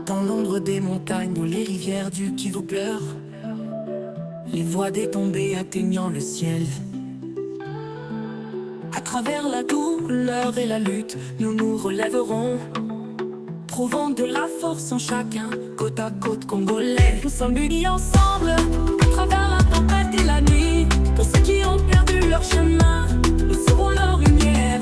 Dans l'ombre des montagnes où les rivières du Kivu pleurent, les voix des tombées atteignant le ciel. À travers la douleur et la lutte, nous nous relèverons, prouvant de la force en chacun, côte à côte congolais. Nous sommes unis ensemble, à travers la tempête et la nuit. Pour ceux qui ont perdu leur chemin, nous serons leur lumière.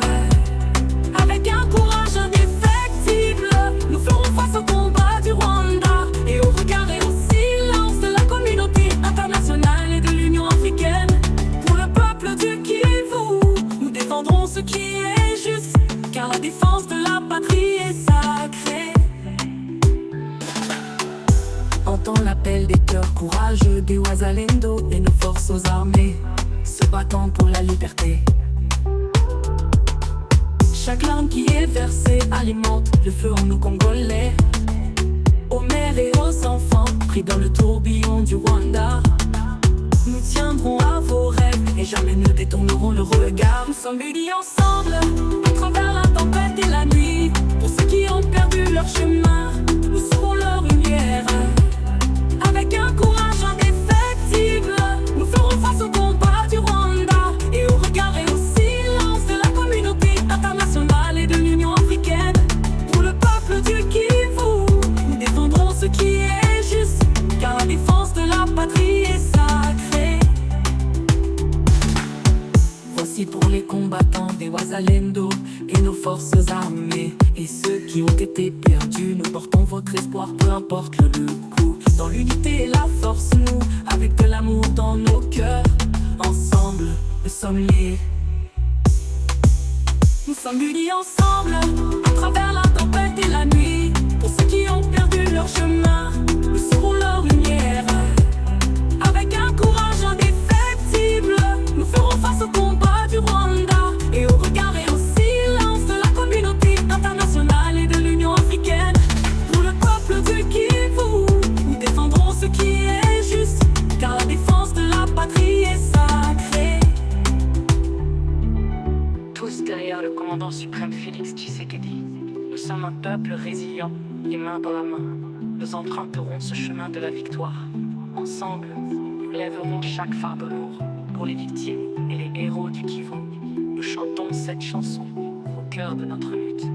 Avec un courage indéfectible, nous ferons face au combat du Rwanda et au regard et au silence de la communauté internationale et de l'Union africaine. Pour le peuple du Kivu, nous défendrons ce qui est juste, car la défense de la patrie est sacrée. Entends l'appel des cœurs courageux des Wazalendo et nos forces aux armées, se battant pour la liberté. Chaque larme qui est versée alimente le feu en nous Congolais. Aux mères et aux enfants pris dans le tourbillon du Rwanda, nous tiendrons à vos rêves et jamais ne détournerons le regard. Nous sommes unis ensemble, à travers la tempête et la nuit. Pour ceux qui ont perdu leur chemin, nous serons leur lumière. Avec un courage indéfectible, nous ferons face au combat du Rwanda et au regard et au silence de la communauté internationale et de l'Union africaine. Pour le peuple du Kivu, nous défendrons ce qui est juste, car la défense de la patrie est sacrée. Voici pour les combattants des Wazalendo et nos forces armées, et ceux qui ont été perdus, nous portons votre espoir, peu importe le coût. Dans l'unité et la force, nous, avec de l'amour dans nos cœurs, ensemble, nous sommes liés. Nous sommes unis ensemble, à travers la tempête et la nuit. Pour ceux qui ont perdu leur chemin, nous serons leur lumière. Avec un courage indéfectible, nous ferons face au combat du Rwanda et au regard et au silence de la communauté internationale et de l'Union africaine. Pour le peuple du Kivu, nous défendrons ce qui est juste, car la défense de la patrie est sacrée. Tous derrière le commandant suprême Félix Tshisekedi, nous sommes un peuple résilient, les mains dans la main. Nous emprunterons ce chemin de la victoire. Ensemble, nous lèverons chaque fardeau lourd. Pour les victimes et les héros du Kivu, nous chantons cette chanson au cœur de notre lutte.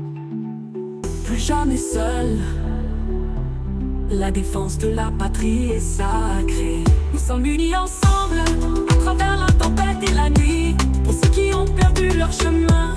Plus jamais seul, la défense de la patrie est sacrée. Nous sommes unis ensemble, à travers la tempête et la nuit. Pour ceux qui ont perdu leur chemin,